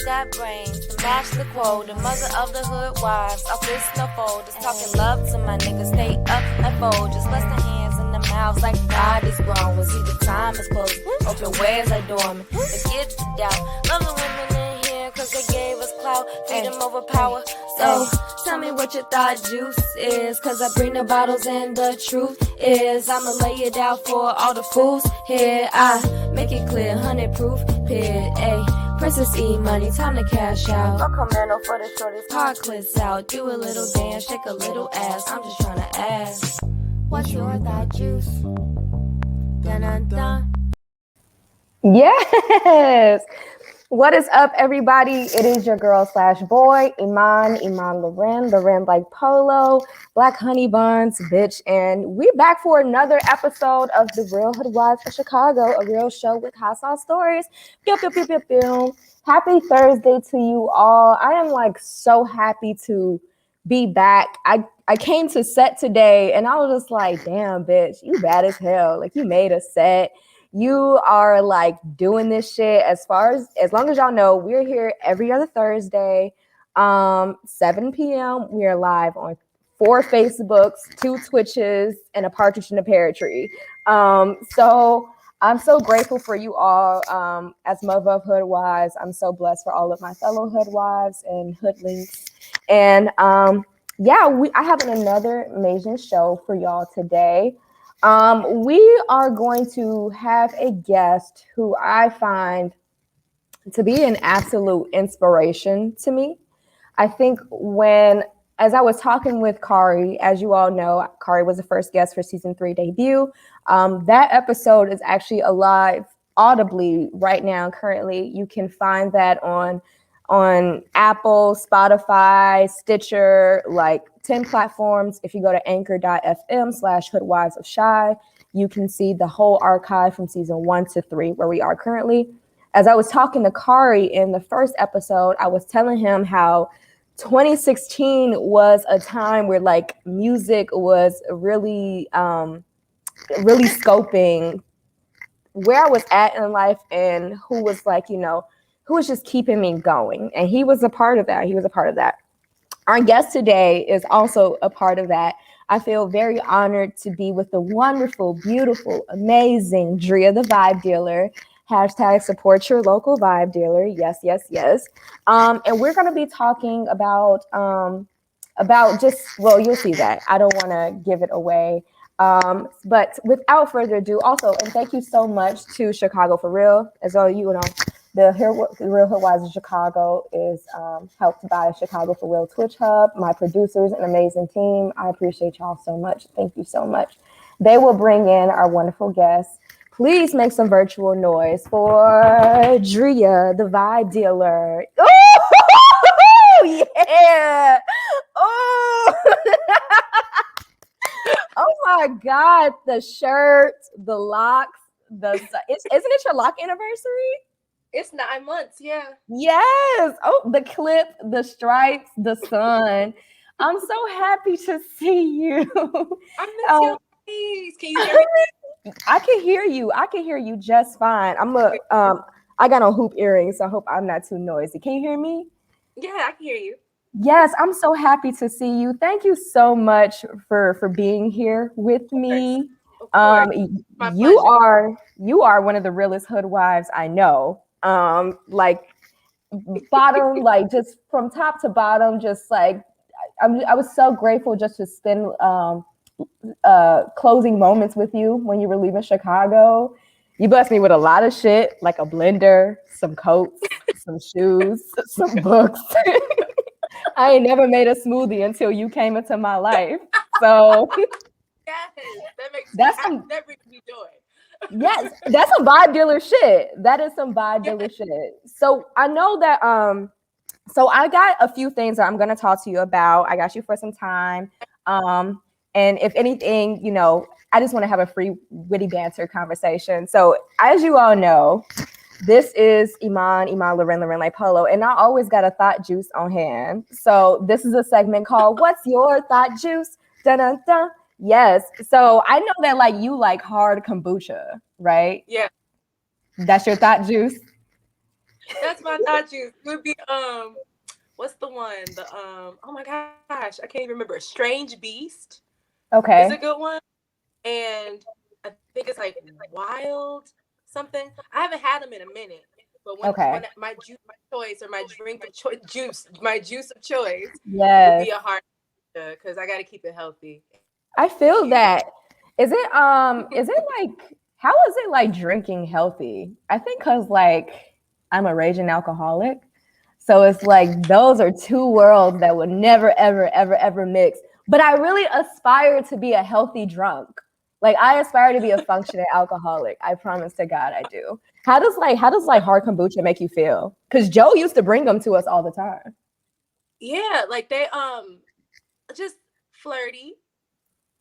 got brains to match the quote. The mother of the hood wives, our fists no folders. Talking love to my niggas, stay up and fold. Just bless the hands in the mouths like God is grown. When see the time is close, open ways are dormant. Forget the doubt, love the women in here cause they gave us clout. Freedom over power. So tell me what your thought juice is, cause I bring the bottles and the truth is I'ma lay it out for all the fools here. I make it clear, 100 proof pit, ayy. Princess E money, time to cash out. No commando for the shortest, hard clips out. Do a little dance, shake a little ass. I'm just trying to ask, what's your thought juice? Dun dun dun. Yes. What is up, everybody? It is your girl / boy, Iman Loren like Polo, Black Honey Buns, bitch. And we back for another episode of the Real Hoodwives of Chicago, a real show with hot sauce stories. Pew, pew, pew, pew, pew. Happy Thursday to you all. I am like so happy to be back. I came to set today and I was just like, damn, bitch, you bad as hell. Like, you made a set. You are like doing this shit as long as y'all know, we're here every other Thursday, 7 p.m. We are live on 4 Facebooks, 2 Twitches, and a partridge in a pear tree. So I'm so grateful for you all. As mother of Hoodwives, I'm so blessed for all of my fellow Hoodwives and Hoodlings. And I have another amazing show for y'all today. We are going to have a guest who I find to be an absolute inspiration to me. I think as I was talking with Kari, as you all know, Kari was the first guest for season 3 debut. That episode is actually alive audibly right now. Currently, you can find that on Apple, Spotify, Stitcher, like 10 platforms. If you go to anchor.fm/Hoodwives of Chi, you can see the whole archive from season 1 to 3, where we are currently. As I was talking to Kari in the first episode, I was telling him how 2016 was a time where like music was really scoping where I was at in life and who was like, who was just keeping me going. And he was a part of that. Our guest today is also a part of that. I feel very honored to be with the wonderful, beautiful, amazing Drea the Vibe Dealer. # support your local vibe dealer. Yes, yes, yes. And we're going to be talking about you'll see that. I don't want to give it away. But without further ado, also, and thank you so much to Chicago for Real, as well, the Real Hoodwives of Chicago is helped by Chicago for Real Twitch Hub, my producers, an amazing team. I appreciate y'all so much. Thank you so much. They will bring in our wonderful guests. Please make some virtual noise for Drea, the Vibe Dealer. Oh, yeah. Oh. Oh my God, the shirt, the locks, isn't it your lock anniversary? It's 9 months, yeah. Yes. Oh, the clip, the stripes, the sun. I'm so happy to see you. I miss your face. Can you hear me? I can hear you. I can hear you just fine. I got on hoop earrings, so I hope I'm not too noisy. Can you hear me? Yeah, I can hear you. Yes, I'm so happy to see you. Thank you so much for being here with me. Of course. My you pleasure. you are one of the realest hoodwives I know. Like bottom, like just from top to bottom, just like I was so grateful just to spend closing moments with you when you were leaving Chicago. You blessed me with a lot of shit, like a blender, some coats, some shoes, some books. I ain't never made a smoothie until you came into my life. So yes, that brings me joy. Yes, that's some vibe dealer shit. That is some vibe dealer shit. So I know that so I got a few things that I'm gonna talk to you about. I got you for some time. And if anything, I just want to have a free witty banter conversation. So as you all know, this is Iman Loren like Polo, and I always got a thought juice on hand. So this is a segment called What's Your Thought Juice? Dun dun dun. Yes. So I know that like you like hard kombucha, right? Yeah. That's your thought juice? That's my thought juice? It would be what's the one? The oh my gosh, I can't even remember. Strange Beast is a Okay. good one, and I think it's like Wild something. I haven't had them in a minute, but when Okay. my juice my choice or my drink of choice my juice of choice would Yes. be a hard because I got to keep it healthy. I And feel cute. that. Is it like how is it like drinking healthy? I think cuz like I'm a raging alcoholic. So it's like those are two worlds that would never ever ever ever mix. But I really aspire to be a healthy drunk. Like I aspire to be a functioning alcoholic. I promise to God I do. How does hard kombucha make you feel? Cuz Joe used to bring them to us all the time. Yeah, like they just flirty.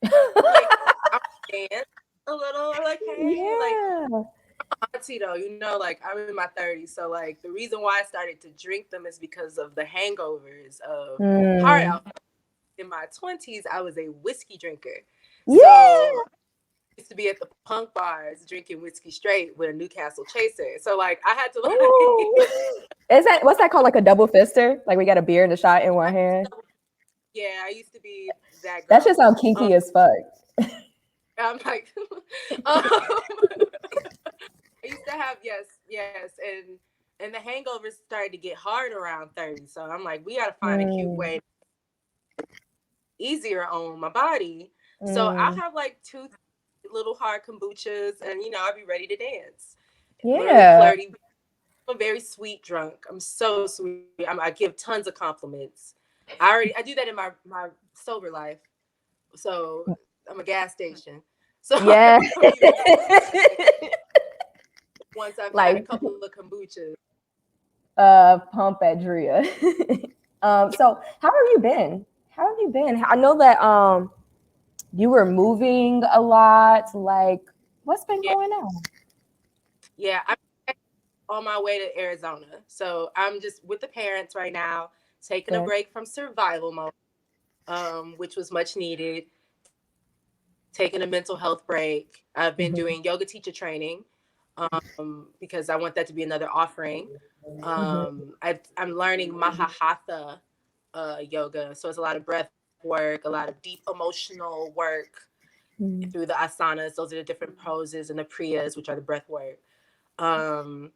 Like I dance a little. Like hey, like Yeah. auntie though, like I'm in my 30s, so like the reason why I started to drink them is because of the hangovers of hard Mm. alcohol. In my 20s, I was a whiskey drinker, so Yeah. I used to be at the punk bars drinking whiskey straight with a Newcastle chaser. So like I had to Ooh. Is that what's that called? Like a double fister? Like we got a beer and a shot in one hand. yeah, I used to be that That should girl. sound kinky as fuck. I'm like, I used to have yes, and the hangovers started to get hard around 30. So I'm like, we gotta find a cute Mm, way easier on my body. So I'll mm. have like two little hard kombuchas, and I'll be ready to dance. Really Yeah. flirty. I'm a very sweet drunk. I'm so sweet. I give tons of compliments. I do that in my sober life. So I'm a gas station. So Yeah. I'll be once I've had a Like couple of kombuchas. pump at Drea. So how have you been? How have you been? I know that you were moving a lot. Like, what's been Yeah, going on? yeah. I'm on my way to Arizona. So I'm just with the parents right now, taking a Good. break from survival mode, which was much needed. Taking a mental health break. I've been Hmm. doing yoga teacher training because I want that to be another offering. Hmm. I'm learning Mahahatha yoga. So it's a lot of breath work, a lot of deep emotional work Hmm. through the asanas. Those are the different poses and the priyas, which are the breath work. Um,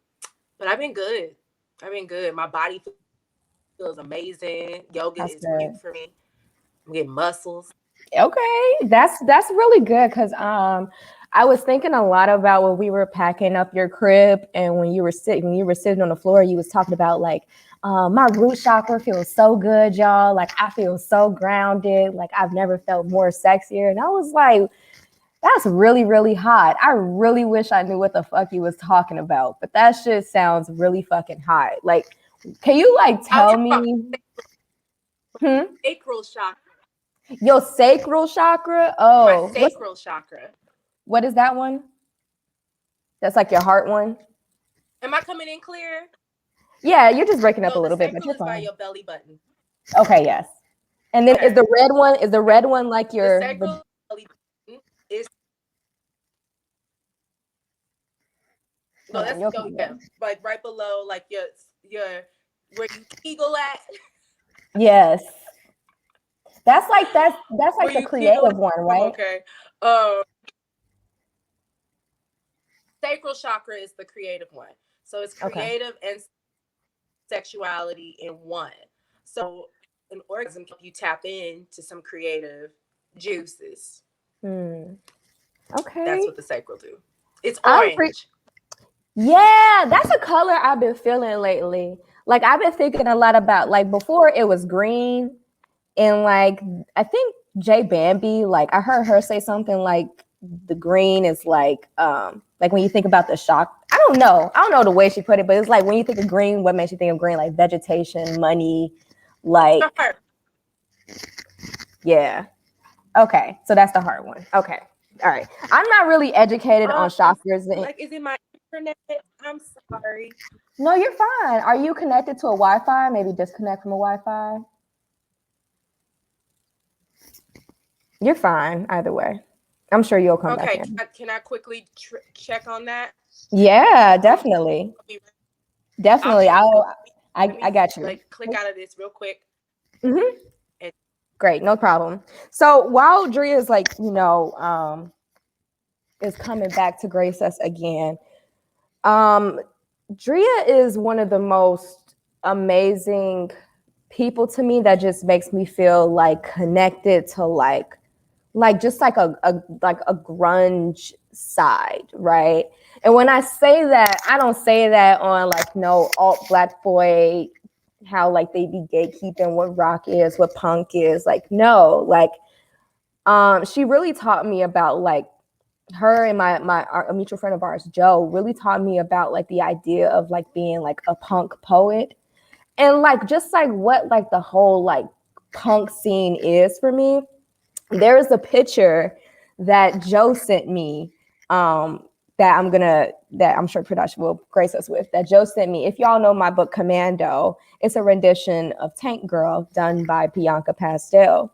but I've been good. I've been good. My body feels amazing. Yoga That's is good. cute for me. I'm getting muscles. Okay, that's really good because I was thinking a lot about when we were packing up your crib and when you were sitting on the floor, you was talking about like my root chakra feels so good, y'all. Like I feel so grounded. Like I've never felt more sexier, and I was like, that's really really hot. I really wish I knew what the fuck you was talking about, but that shit sounds really fucking hot. Like, can you like I was tell talking about me? Hmm? sacral chakra. Your sacral chakra? My Oh, sacral chakra. what is that one? That's like your heart one? Am I coming in clear? Yeah, you're just breaking up a So the little bit, but sacral you're is by fine. your belly button. Okay, yes. And then Okay. is the red one like The your sacral belly button is no, hold on, that's you'll go come yeah, in. like right below like your where you kegel at, Yes. That's where like the you kegel creative at. one, right? Okay. Um, Sacral chakra is the creative one. So it's Okay. creative and sexuality in one. So an orgasm can help you tap into some creative juices. Hmm. That's Okay. what the sacral do. It's I'm pre orange. Yeah, that's a color I've been feeling lately. Like I've been thinking a lot about like before it was green and like I think Jay Bambi, like I heard her say something like the green is like when you think about the shock. I don't know the way she put it, but it's like when you think of green, what makes you think of green? Like vegetation, money, It's the like heart. yeah. Okay. So that's the hard one. Okay. All right. I'm not really educated on I'm chakras. like, is it my internet? I'm sorry. No, you're fine. Are you connected to a Wi-Fi? Maybe disconnect from a Wi-Fi. You're fine either way. I'm sure you'll come back Okay, in. can I quickly check on that? Yeah, I'm definitely. be Definitely. Let I me got you. like click out of this real quick. Hmm. And Great, no problem. So while Drea is like, is coming back to grace us again, um, Drea is one of the most amazing people to me that just makes me feel like connected to like just like a grunge side, right? And when I say that, I don't say that on like no alt black boy, how like they be gatekeeping what rock is, what punk is. Like no, like she really taught me about like her and a mutual friend of ours, Joe, really taught me about like the idea of like being like a punk poet and like just like what like the whole like punk scene is for me. There is a picture that Joe sent me that I'm sure production will grace us with, that Joe sent me. If y'all know my book Commando, it's a rendition of Tank Girl done by Bianca Pastel.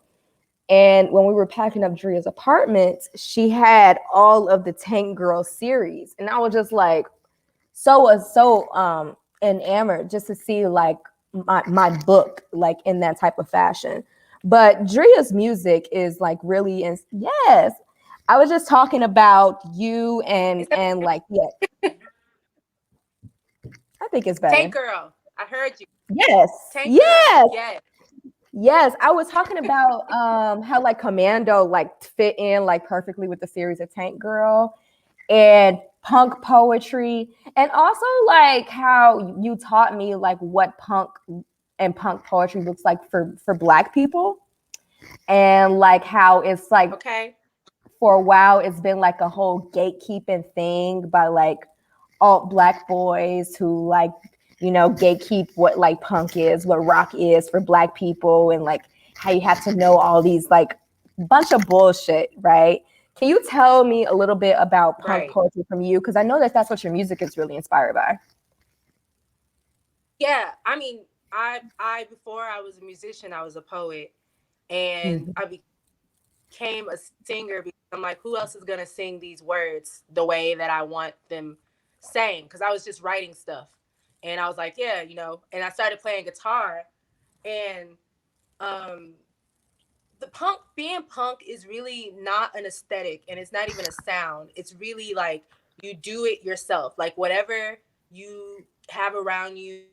And when we were packing up Drea's apartment, she had all of the Tank Girl series. And I was just like so enamored just to see like my book like in that type of fashion. But Drea's music is like really yes. I was just talking about you and like yeah, I think it's Tank better. Girl, I heard you. Yes. Tank Girl, Yes. yes. Yes, I was talking about how like Commando like fit in like perfectly with the series of Tank Girl and punk poetry, and also like how you taught me like what punk and punk poetry looks like for black people, and like how it's like Okay. for a while it's been like a whole gatekeeping thing by like alt black boys who like gatekeep what like punk is, what rock is for black people, and like how you have to know all these like bunch of bullshit, right? Can you tell me a little bit about punk Right. poetry from you, because I know that that's what your music is really inspired by. Yeah. I mean, I before I was a musician, I was a poet, and Mhm. I became a singer because I'm like, who else is gonna sing these words the way that I want them sang? Because I was just writing stuff, and I was like, yeah, and I started playing guitar, and um, the punk being punk is really not an aesthetic, and it's not even a sound. It's really like you do it yourself, like whatever you have around you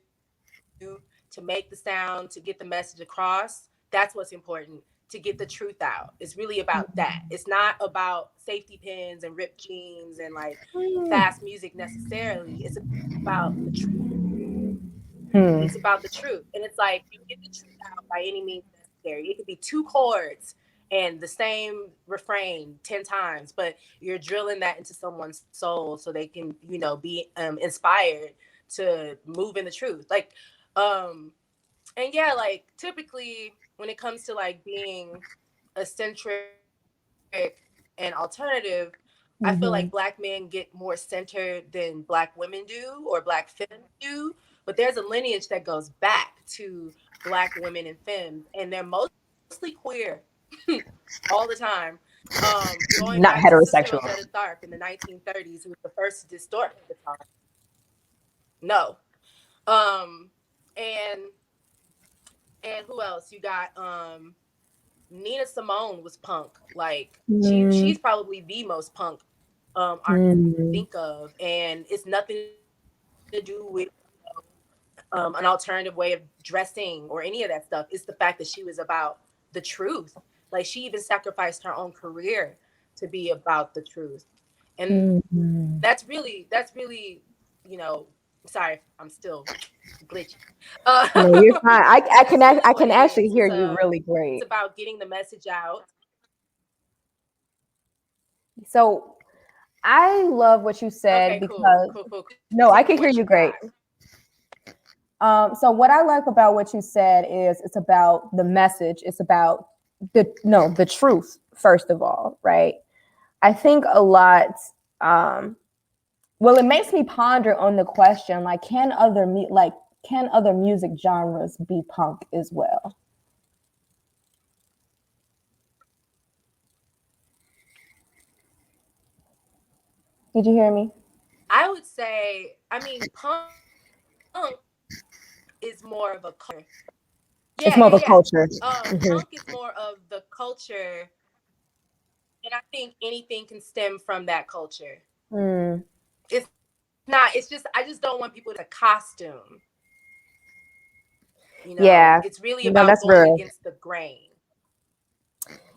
to make the sound, to get the message across. That's what's important, to get the truth out. It's really about that. It's not about safety pins and ripped jeans and like fast music necessarily. It's about the truth. It's about the Hmm. truth. And it's like you get the truth out by any means necessary. It could be two chords and the same refrain 10 times, but you're drilling that into someone's soul so they can, be inspired to move in the truth. Like, um, and yeah, like typically when it comes to like being eccentric and alternative, I feel like black men Hmm. get more centered than black women do or black femmes do. But there's a lineage that goes back to black women and femmes, and they're mostly queer all the time. Going back to Not Sister Rosetta heterosexual. Tharpe in the 1930s, who was the first to distort her guitar. No. Um, and who else? You got Nina Simone was punk. Like Mm, she's probably the most punk artist I can mm, think of, and it's nothing to do with an alternative way of dressing or any of that stuff. It's the fact that she was about the truth. Like she even sacrificed her own career to be about the truth, and mm. that's really, you know. Sorry, I'm still glitchy. No, you're fine. That's really I what can it actually is. hear you really It's great. about getting the message out. So I love what you said Okay, cool, because cool, cool. no, I Continue can hear what you you got. great. So what I like about what you said is it's about the message. It's about the truth first of all, right? I think a lot. Um, well, it makes me ponder on the question like, can other music genres be punk as well? Did you hear me? I would say, I mean, punk. punk is more of a culture. It's more of a culture. Punk is more of the culture, and I think anything can stem from that culture. It's not. It's just I just don't want people to costume. Yeah, it's really no, about that's going real. against the grain.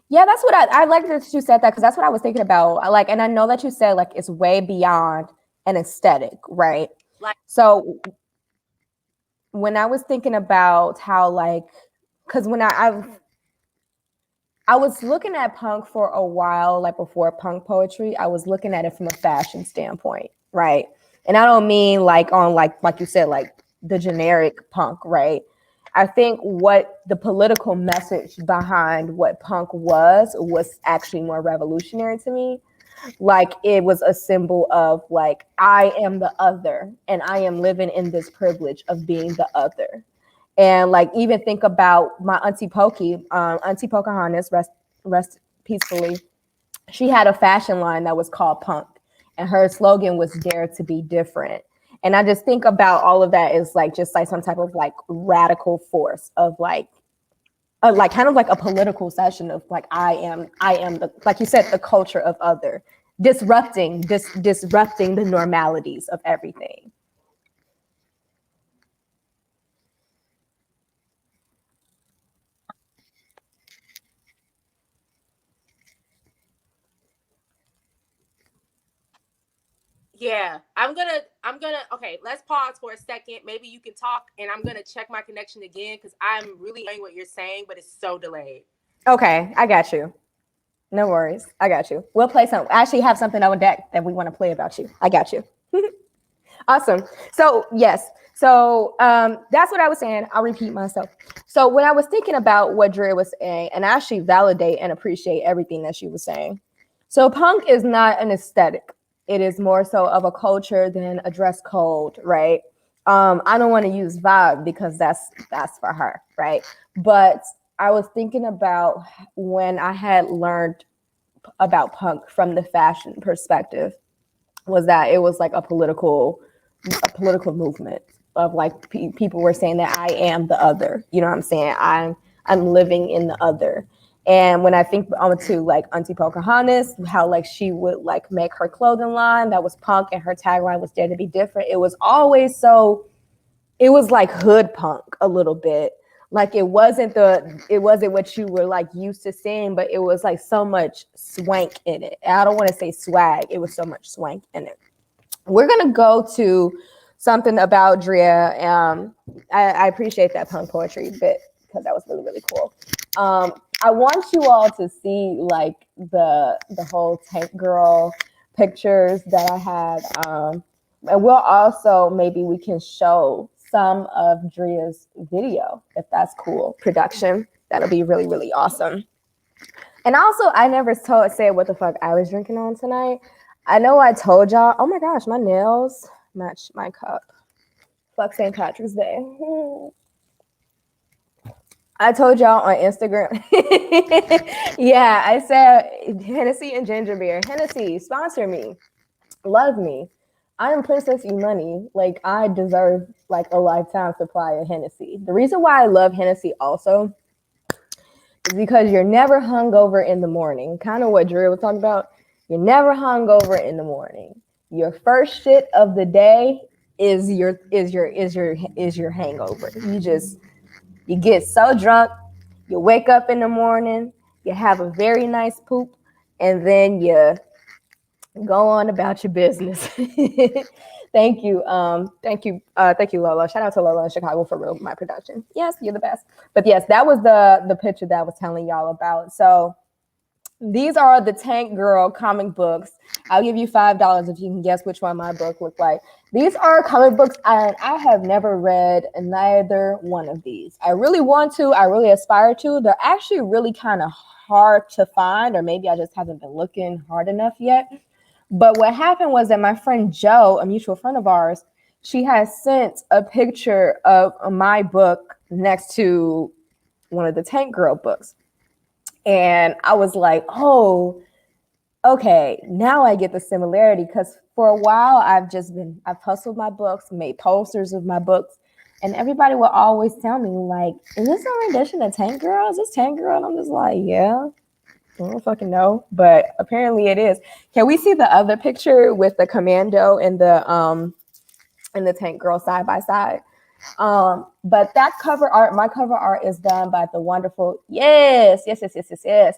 Yeah, that's what I like that you said that, because that's what I was thinking about. I like, and I know that you said like it's way beyond an aesthetic, right? Like, So when I was thinking about how like, because when I was looking at punk for a while, like before punk poetry, I was looking at it from a fashion standpoint, right? And I don't mean like on like you said, like the generic punk, right? I think what the political message behind what punk was actually more revolutionary to me. Like it was a symbol of like, I am the other and I am living in this privilege of being the other. And like even think about my auntie Pokey, Auntie Pocahontas, rest peacefully. She had a fashion line that was called Punk, and her slogan was "Dare to be different." And I just think about all of that as like just like some type of like radical force of like kind of like a political session of like I am the, like you said, the culture of other, disrupting the normalities of everything. yeah, I'm gonna. Okay, let's pause for a second. Maybe you can talk, and I'm gonna check my connection again because I'm really hearing what you're saying, but it's so delayed. Okay, I got you. No worries. I got you. We'll play some. I actually have something on deck that we want to play about you. I got you. Awesome. So yes. So that's what I was saying. I'll repeat myself. So when I was thinking about what Drea was saying, and I actually validate and appreciate everything that she was saying. So punk is not an aesthetic. It is more so of a culture than a dress code, right? I don't want to use vibe because that's for her, right? But I was thinking about when I had learned about punk from the fashion perspective, was that it was like a political movement of like people were saying that I am the other. You know what I'm saying? I'm living in the other. And when I think onto like Auntie Pocahontas, how like she would like make her clothing line that was punk, and her tagline was "Dare to be different." It was always so. It was like hood punk a little bit. Like it wasn't what you were like used to seeing, but it was like so much swank in it. I don't want to say swag. It was so much swank in it. We're gonna go to something about Drea. I appreciate that punk poetry bit because that was really really cool. I want you all to see like the whole tank girl pictures that I had, and we'll also maybe we can show some of Drea's video if that's cool. Production, that'll be really really awesome. And also, I never said what the fuck I was drinking on tonight. I know I told y'all. Oh my gosh, my nails match my cup. Fuck St. Patrick's Day. I told y'all on Instagram. Yeah, I said Hennessy and ginger beer. Hennessy, sponsor me. Love me. I am Princess E Money. Like, I deserve like a lifetime supply of Hennessy. The reason why I love Hennessy also is because you're never hungover in the morning. Kind of what Drew was talking about. You're never hungover in the morning. Your first shit of the day is your hangover. You get so drunk, you wake up in the morning, you have a very nice poop, and then you go on about your business. Thank you, Lola. Shout out to Lola in Chicago for real, my production. Yes, you're the best. But yes, that was the picture that I was telling y'all about. So these are the Tank Girl comic books. I'll give you $5 if you can guess which one my book looked like. These are comic books, and I have never read neither one of these. I really want to. I really aspire to. They're actually really kind of hard to find, or maybe I just haven't been looking hard enough yet. But what happened was that my friend Jo, a mutual friend of ours, she has sent a picture of my book next to one of the Tank Girl books. And I was like, oh, Okay, now I get the similarity because for a while I've hustled my books, made posters of my books, and everybody will always tell me like, "Is this a rendition of Tank Girl? Is this Tank Girl?" And I'm just like, "Yeah, I don't fucking know," but apparently it is. Can we see the other picture with the commando and the Tank Girl side by side? But that cover art, my cover art is done by the wonderful, yes.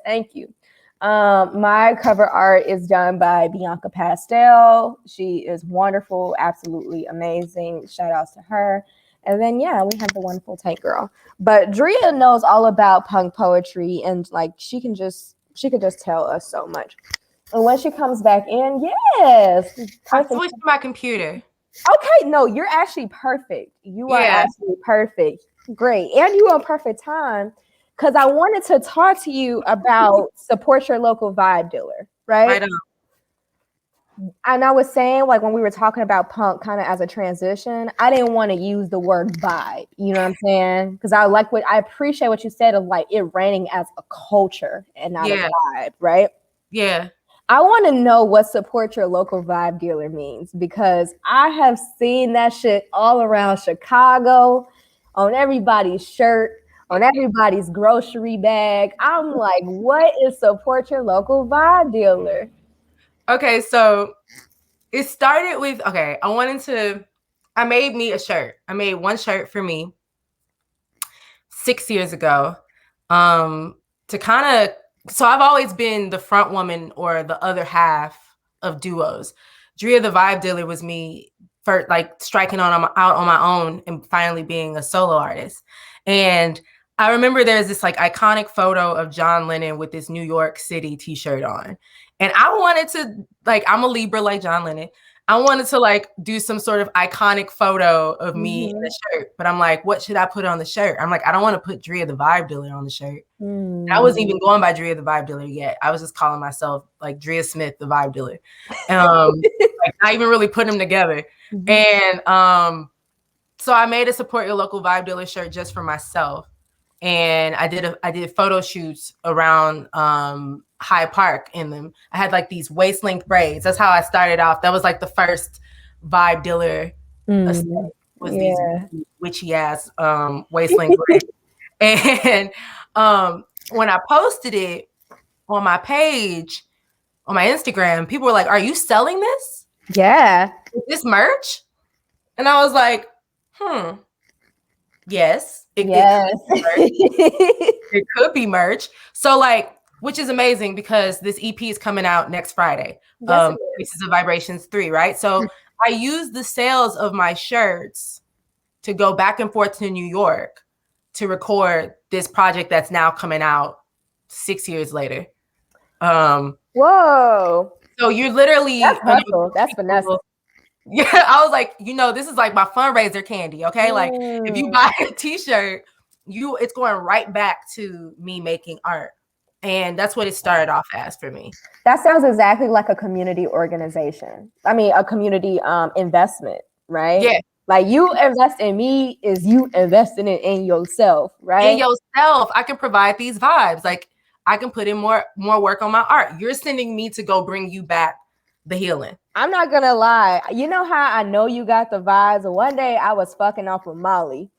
Thank you. My cover art is done by Bianca Pastel. She is wonderful, absolutely amazing. Shout outs to her. And then yeah, we have the wonderful Tank Girl. But Drea knows all about punk poetry and like she could just tell us so much. And when she comes back in, yes, I perfect. switched to my computer. Okay, no, you're actually perfect. You are actually perfect. Great. And you on perfect time because I wanted to talk to you about support your local vibe dealer, right? Right on. And I was saying, like, when we were talking about punk kind of as a transition, I didn't want to use the word vibe. You know what I'm saying? Because I appreciate what you said of like it reigning as a culture and not a vibe, right? Yeah. I want to know what support your local vibe dealer means because I have seen that shit all around Chicago, on everybody's shirt, on everybody's grocery bag. I'm like, what is support your local vibe dealer? Okay, so it started with, I made me a shirt. I made one shirt for me 6 years ago. To kind of, so I've always been the front woman or the other half of duos. Drea the Vibe Dealer was me for like striking out on my own and finally being a solo artist. And I remember there's this like iconic photo of John Lennon with this New York City t-shirt on. And I wanted to, like, I'm a Libra like John Lennon. I wanted to like do some sort of iconic photo of me in a shirt, but I'm like, what should I put on the shirt? I'm like, I don't want to put Drea the Vibe Dealer on the shirt. I wasn't even going by Drea the Vibe Dealer yet. I was just calling myself like Drea Smith the Vibe Dealer. Like not even really put them together. And so I made a support your local vibe dealer shirt just for myself. And I did photo shoots around Hyde Park in them. I had like these waist length braids. That's how I started off. That was like the first vibe dealer was these witchy ass waist length braids. And when I posted it on my page, on my Instagram, people were like, "Are you selling this? Yeah. Is this merch?" And I was like, yes. It could be merch. So like, which is amazing because this EP is coming out next Friday. Priestess of Vibrations 3, right? So I use the sales of my shirts to go back and forth to New York to record this project that's now coming out 6 years later. Whoa. So you're literally that's finesse. Yeah, I was like, this is like my fundraiser candy. Okay. Like if you buy a t-shirt, it's going right back to me making art. And that's what it started off as for me. That sounds exactly like a community organization. I mean, a community investment, right? Yeah. Like you invest in me is you investing it in yourself, right? In yourself. I can provide these vibes. Like I can put in more work on my art. You're sending me to go bring you back the healing. I'm not gonna lie. You know how I know you got the vibes? One day I was fucking off with Molly.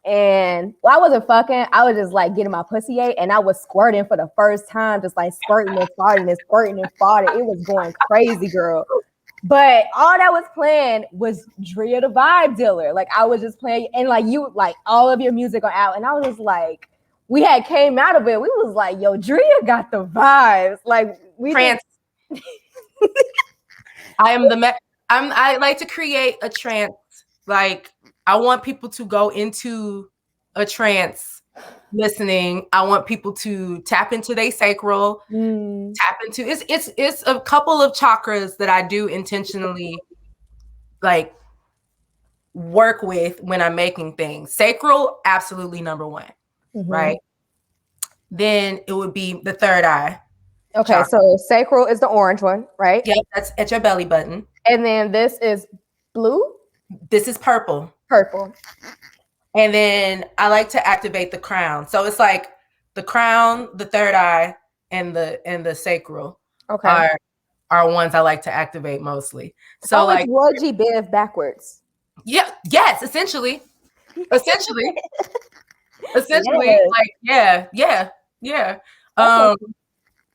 And I wasn't fucking, I was just like getting my pussy ate and I was squirting for the first time, just like squirting and farting and squirting and farting. It was going crazy, girl. But all that was playing was Drea the Vibe Dealer. Like I was just playing and like you, like all of your music are out. And I was just like, we had came out of it. We was like, yo, Drea got the vibes. Like we trance. I like to create a trance. Like I want people to go into a trance listening. I want people to tap into their sacral, tap into it's a couple of chakras that I do intentionally like work with when I'm making things. Sacral, absolutely number one, right? Then it would be the third eye. Okay, chakra. So sacral is the orange one, right? Yeah, that's at your belly button. And then this is blue? This is purple. Purple. And then I like to activate the crown. So it's like the crown, the third eye, and the sacral. Okay. are ones I like to activate mostly. So oh, like, it's Roy G. Biv backwards. yeah, yes, essentially, essentially, Yes. like, yeah. Okay.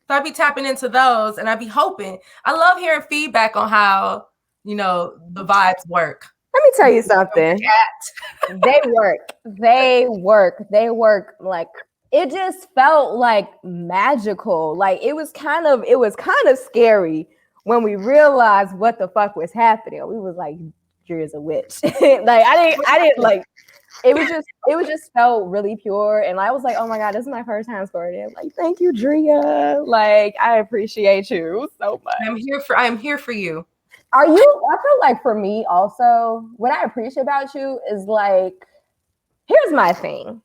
So I be tapping into those, and I be hoping. I love hearing feedback on how the vibes work. Let me tell you something. They work. They work. They work. Like, it just felt like magical. Like, it was kind of scary when we realized what the fuck was happening. We was like, Drea's a witch. Like, I didn't like. It was just felt really pure, and I was like, oh my god, this is my first time squirting. Like, thank you, Drea. Like, I appreciate you so much. I'm here for you. I feel like for me also, what I appreciate about you is like, here's my thing.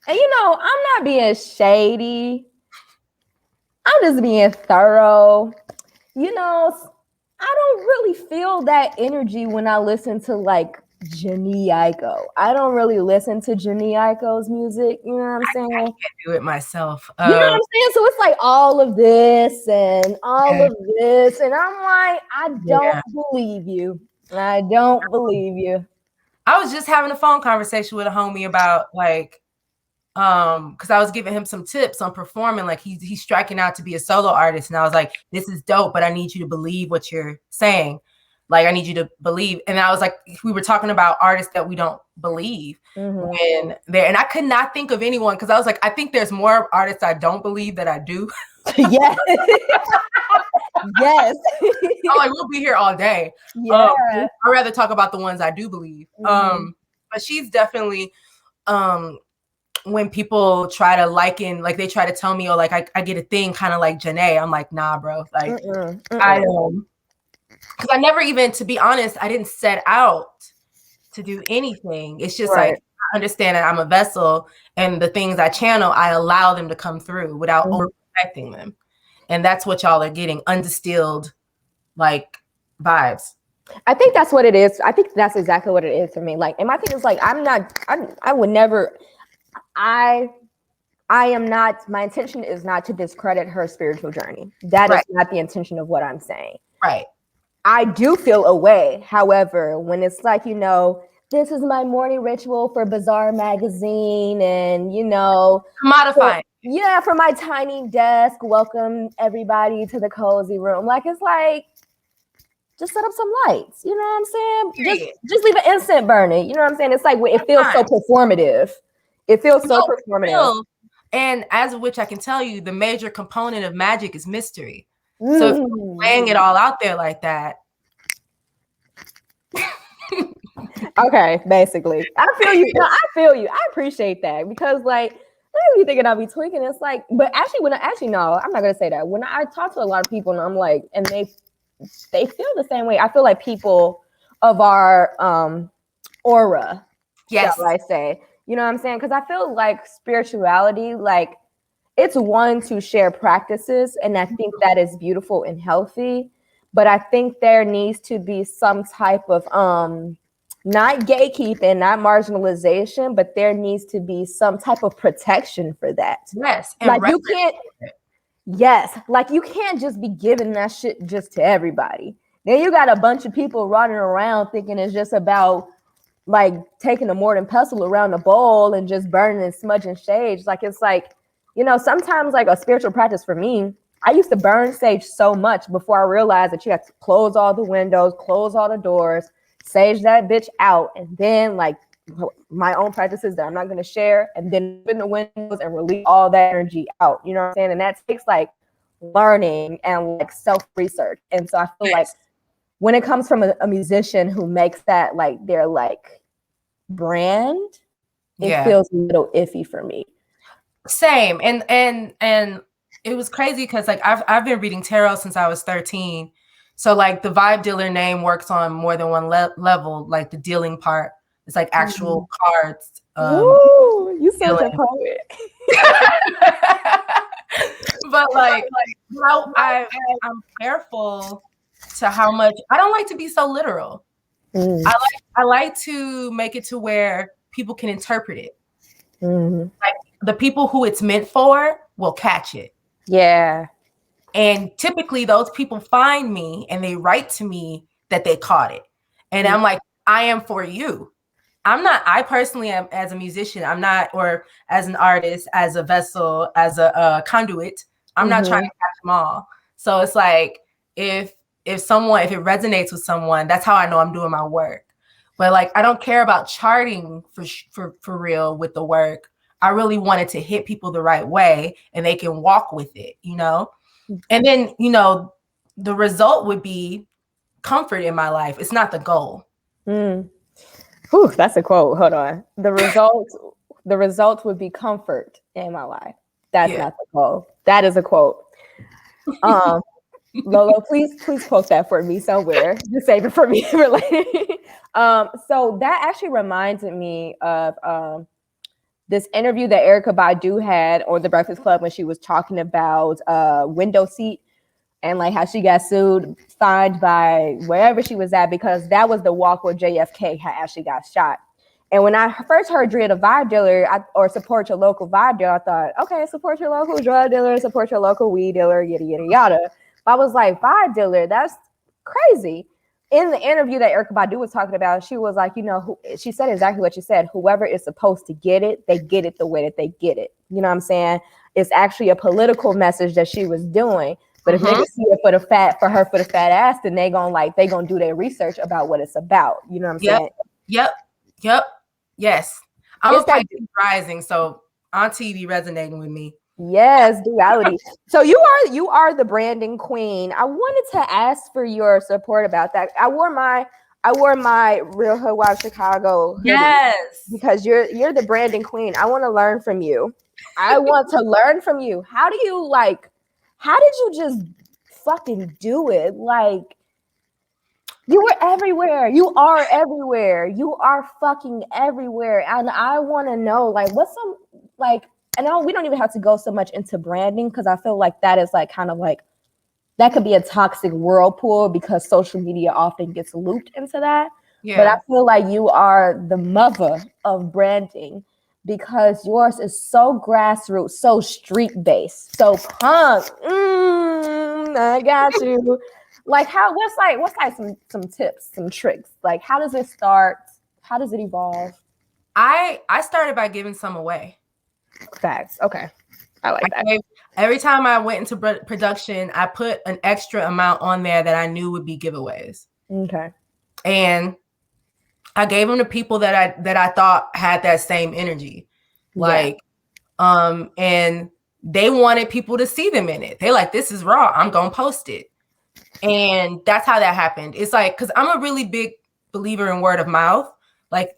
And I'm not being shady. I'm just being thorough. I don't really feel that energy when I listen to like Jhené Aiko. I don't really listen to Jhené Aiko's music. You know what I'm saying? I can't do it myself. You know what I'm saying? So it's like all of this and all of this. And I'm like, I don't believe you. I don't believe you. I was just having a phone conversation with a homie about like, because I was giving him some tips on performing. Like he's striking out to be a solo artist, and I was like, "This is dope, but I need you to believe what you're saying. Like, I need you to believe." And I was like, we were talking about artists that we don't believe, and I could not think of anyone because I was like, I think there's more artists I don't believe that I do. Yes. Yes. I'm like, we'll be here all day. Yeah. I'd rather talk about the ones I do believe. But she's definitely when people try to liken, like they try to tell me, oh, like I get a thing kind of like Jhené. I'm like, nah, bro. Like I because I never even, to be honest, I didn't set out to do anything. It's just like I understand that I'm a vessel, and the things I channel, I allow them to come through without overprotecting them. And that's what y'all are getting, undistilled like vibes. I think that's what it is. I think that's exactly what it is for me. Like, and my thing is like, I would never, I am not, my intention is not to discredit her spiritual journey. That is not the intention of what I'm saying. Right. I do feel a way. However, when it's like, this is my morning ritual for Bazaar magazine and, modifying. For my tiny desk, welcome everybody to the cozy room. Like, it's like, just set up some lights. You know what I'm saying? Just leave an incense burning. You know what I'm saying? It's like, it feels so performative. It feels so performative. And as of which I can tell you, the major component of magic is mystery. So if you're laying it all out there like that. Okay, basically. I feel you. No, I feel you. I appreciate that because like, I be thinking I'll be tweaking. It's like, but actually, no, I'm not gonna say that. When I talk to a lot of people and I'm like, and they feel the same way. I feel like people of our aura, shall I say. You know what I'm saying? Because I feel like spirituality, like it's one to share practices, and I think that is beautiful and healthy. But I think there needs to be some type of not gatekeeping, not marginalization, but there needs to be some type of protection for that. Yes. Like you can't. Yes, like you can't just be giving that shit just to everybody. Then you got a bunch of people running around thinking it's just about like taking a mortar and pestle around a bowl and just burning and smudging sage. Like it's like, sometimes like a spiritual practice for me, I used to burn sage so much before I realized that you have to close all the windows, close all the doors, sage that bitch out, and then like my own practices that I'm not going to share, and then open the windows and release all that energy out. You know what I'm saying? And that takes like learning and like self-research. And so I feel like when it comes from a musician who makes that like their like brand, it feels a little iffy for me. Same. And it was crazy because like I've been reading tarot since I was 13. So like the vibe dealer name works on more than one level. Like the dealing part, it's like actual cards. Ooh, you such a poet. But like how I'm careful to how much I don't like to be so literal. I like to make it to where people can interpret it. Like the people who it's meant for will catch it. Yeah. And typically those people find me and they write to me that they caught it. And I'm like, I am for you. I personally am, as a musician, I'm not, or as an artist, as a vessel, as a conduit, I'm not trying to catch them all. So it's like, if it resonates with someone, that's how I know I'm doing my work. But like, I don't care about charting for real with the work. I really wanted to hit people the right way and they can walk with it, you know? And then, you know, the result would be comfort in my life. It's not the goal. Whew, that's a quote. Hold on. The result would be comfort in my life. That's not the goal. That is a quote. Lolo, please quote that for me somewhere. Just save it for me. So that actually reminded me of this interview that Erykah Badu had on The Breakfast Club when she was talking about window seat and like how she got fined by wherever she was at, because that was the walk where JFK had actually got shot. And when I first heard Drea the Vibe Dealer, or support your local vibe dealer, I thought, okay, support your local drug dealer, support your local weed dealer, yada, yada, yada. But I was like, vibe dealer, that's crazy. In the interview that Erykah Badu was talking about, she was like, you know, she said exactly what you said. Whoever is supposed to get it, they get it the way that they get it. You know what I'm saying? It's actually a political message that she was doing. But if niggas see it for the fat ass, then they gonna do their research about what it's about. You know what I'm saying? Yep. Yes. I'm a Pisces rising, so Auntie be resonating with me. Yes, duality. So you are the branding queen. I wanted to ask for your support about that. I wore my Real Hoodwives of Chicago hoodie. Yes, because you're the branding queen. I want to learn from you. I want to learn from you. How did you just fucking do it? Like, you were everywhere. You are everywhere. You are fucking everywhere. And I want to know, like, what's some, like, I know we don't even have to go so much into branding, because I feel like that is like kind of like, that could be a toxic whirlpool because social media often gets looped into that. Yeah. But I feel like you are the mother of branding, because yours is so grassroots, so street based, so punk. I got you. Like, what's some tips, some tricks? Like, how does it start? How does it evolve? I started by giving some away. Facts. Okay. I like that. Every time I went into production, I put an extra amount on there that I knew would be giveaways. Okay. And I gave them to people that I thought had that same energy. Like, and they wanted people to see them in it. They're like, this is raw. I'm going to post it. And that's how that happened. It's like, because I'm a really big believer in word of mouth. Like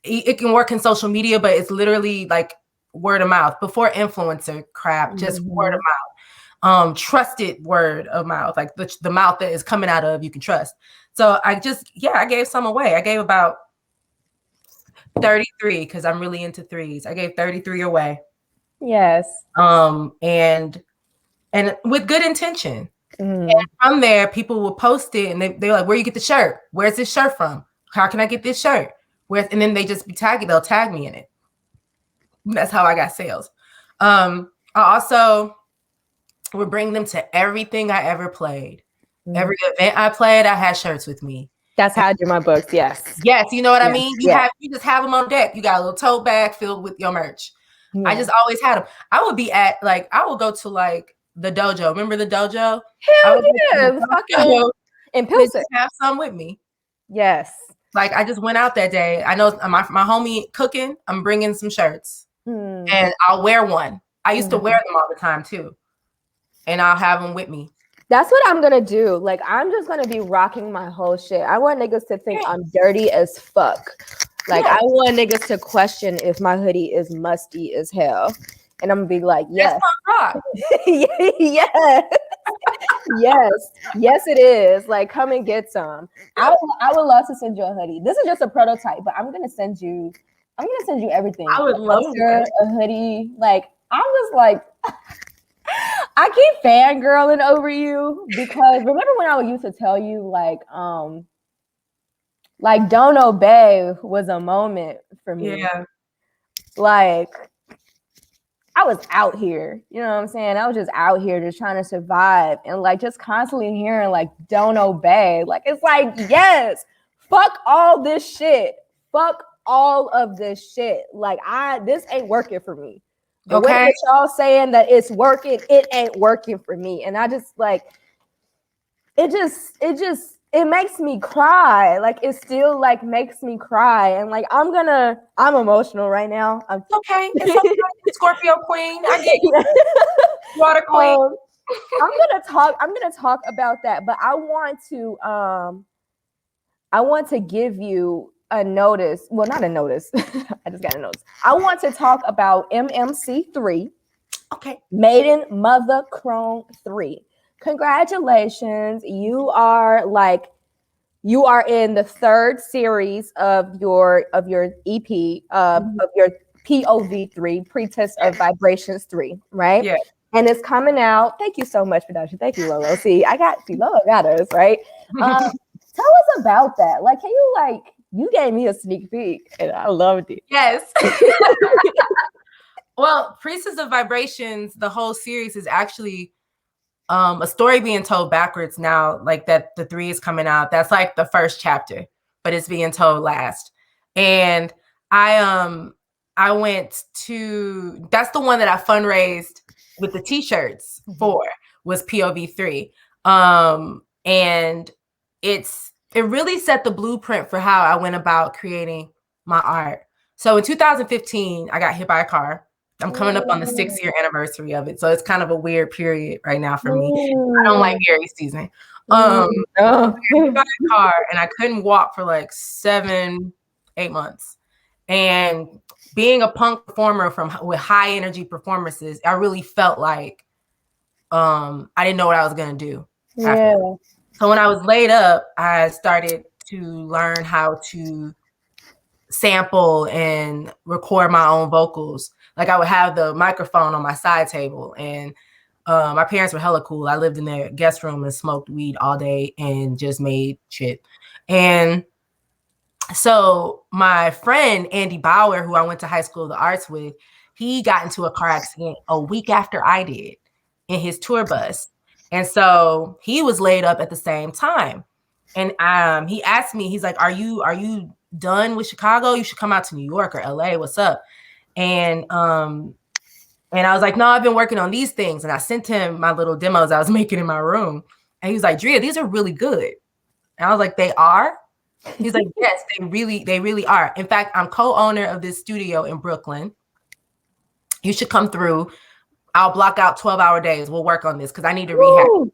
it can work in social media, but it's literally like word of mouth before influencer crap, just word of mouth, trusted word of mouth, like the mouth that is coming out of you can trust. So I gave some away. I gave about 33 because I'm really into threes. I gave 33 away. Yes. And with good intention. And from there, people will post it and they're like, where you get the shirt? Where's this shirt from? How can I get this shirt? And then they just they'll tag me in it. That's how I got sales. I also would bring them to everything I ever played. Every event I played, I had shirts with me. That's how I do my books. Yes. Yes. You know what I mean? You just have them on deck. You got a little tote bag filled with your merch. Yeah. I just always had them. I would go to like the dojo. Remember the dojo? Hell yeah. Fucking impulsive. Have some with me. Yes. Like, I just went out that day. I know my homie cooking. I'm bringing some shirts. And I'll wear one. I used to wear them all the time too. And I'll have them with me. That's what I'm gonna do. Like, I'm just gonna be rocking my whole shit. I want niggas to think I'm dirty as fuck. Like, I want niggas to question if my hoodie is musty as hell. And I'm gonna be like, yes. Yes, it is. Like, come and get some. I would love to send you a hoodie. This is just a prototype, but I'm gonna send you everything. I would love a hoodie. Like, I'm just like, I keep fangirling over you, because remember when I used to tell you like Don't Obey was a moment for me. Yeah. Like, I was out here, you know what I'm saying? I was just out here just trying to survive and like just constantly hearing like don't obey. Like it's like, yes, fuck all this shit. Fuck all of this shit. Like this ain't working for me. The way that y'all saying that it's working, it ain't working for me. And I just like it makes me cry. Like it still like makes me cry. And like I'm emotional right now. It's okay. Scorpio queen. I get you. Water queen. I'm gonna talk about that, but I want to give you a notice. Well, not a notice. I just got a notice. I want to talk about MMC3. Okay. Maiden Mother Crone 3. Congratulations. You are in the third series of your EP of your POV3, Priestess of Vibrations 3, right? Yeah. And it's coming out. Thank you so much, production. Thank you, Lolo. Lolo got us, right? Tell us about that. Like, can you you gave me a sneak peek and I loved it. Yes. Well, Priestess of Vibrations, the whole series is actually a story being told backwards now, like that the 3 is coming out. That's like the first chapter, but it's being told last. And I went to, that's the one that I fundraised with the t-shirts for, was POV3. And it really set the blueprint for how I went about creating my art. So in 2015, I got hit by a car. I'm coming up on the 6-year anniversary of it. So it's kind of a weird period right now for me. I don't like Aries season. I got hit by a car and I couldn't walk for like 7-8 months. And being a punk performer with high energy performances, I really felt like I didn't know what I was gonna do. Yeah. So when I was laid up, I started to learn how to sample and record my own vocals. Like I would have the microphone on my side table, and my parents were hella cool. I lived in their guest room and smoked weed all day and just made shit. And so my friend Andy Bauer, who I went to High School of the Arts with, he got into a car accident a week after I did in his tour bus. And so he was laid up at the same time. And he asked me, he's like, are you done with Chicago? You should come out to New York or LA. What's up? And I was like, no, I've been working on these things. And I sent him my little demos I was making in my room. And he was like, Drea, these are really good. And I was like, they are? He's like, yes, they really are. In fact, I'm co-owner of this studio in Brooklyn. You should come through. I'll block out 12-hour days. We'll work on this because I need to rehab.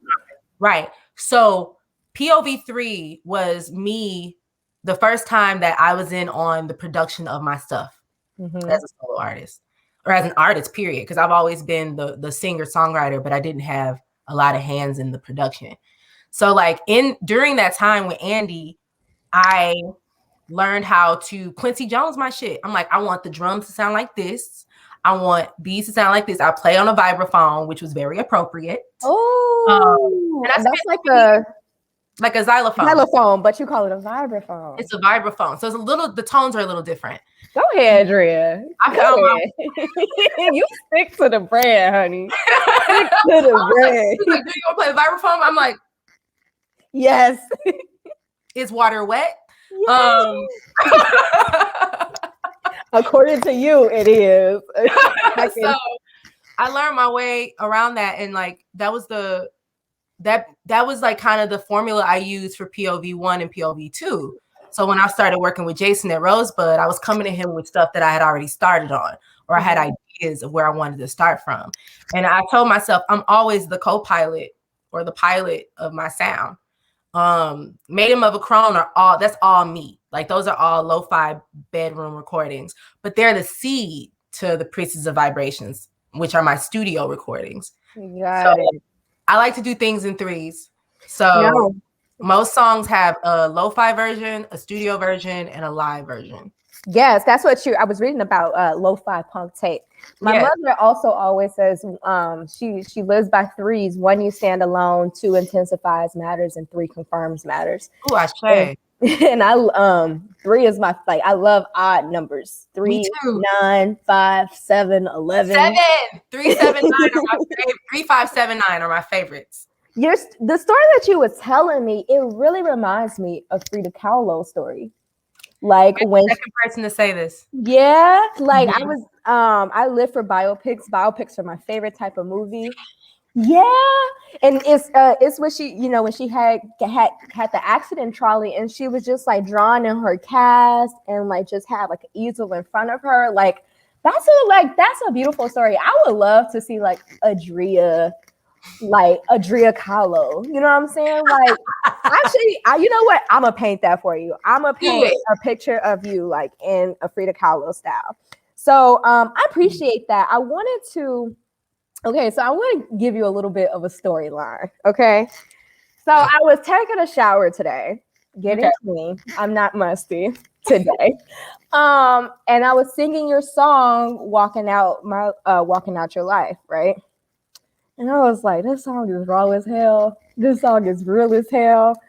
Right. So POV3 was me the first time that I was in on the production of my stuff as a solo artist, or as an artist, period. Because I've always been the singer-songwriter, but I didn't have a lot of hands in the production. So like during that time with Andy, I learned how to Quincy Jones my shit. I'm like, I want the drums to sound like this. I want these to sound like this. I play on a vibraphone, which was very appropriate. Oh, and that's like a xylophone. Xylophone, but you call it a vibraphone. It's a vibraphone. So the tones are a little different. Go ahead, Drea. You stick to the brand, honey. Stick to the brand. Like, do you want to play the vibraphone? I'm like, yes. Is water wet? Yes. According to you, it is. So I learned my way around that, and like that was like kind of the formula I used for POV1 and POV2. So when I started working with Jason at Rosebud, I was coming to him with stuff that I had already started on, or I had ideas of where I wanted to start from. And I told myself I'm always the co-pilot or the pilot of my sound. Maiden Mother Crone that's all me. Like those are all lo-fi bedroom recordings, but they're the seed to the Priestess of Vibrations, which are my studio recordings. I like to do things in threes. So most songs have a lo-fi version, a studio version, and a live version. Yes, that's what I was reading about lo-fi punk tape. My mother also always says she lives by threes. 1, you stand alone. 2, intensifies matters, and 3, confirms matters. Oh, I say. And I 3 is my like I love odd numbers. Me 3, too. 9, 5, 7, 11. 7, 3, 7, 9 are my favorite. 3, 5, 7, 9 are my favorites. The story that you were telling me, it really reminds me of Frida Kahlo's story. Like You're when the second person to say this. yeah, like I live for biopics. Biopics are my favorite type of movie. Yeah, and it's when she, you know, when she had the accident trolley, and she was just like drawn in her cast, and like just had like an easel in front of her. Like that's a beautiful story. I would love to see like Adria Kahlo. You know what I'm saying? Like actually, you know what? I'm gonna paint that for you. I'm gonna paint a picture of you like in a Frida Kahlo style. So I appreciate that. Okay, so I want to give you a little bit of a storyline. Okay. So I was taking a shower today, getting clean. I'm not musty today. And I was singing your song, walking out your life, right? And I was like, this song is raw as hell. This song is real as hell.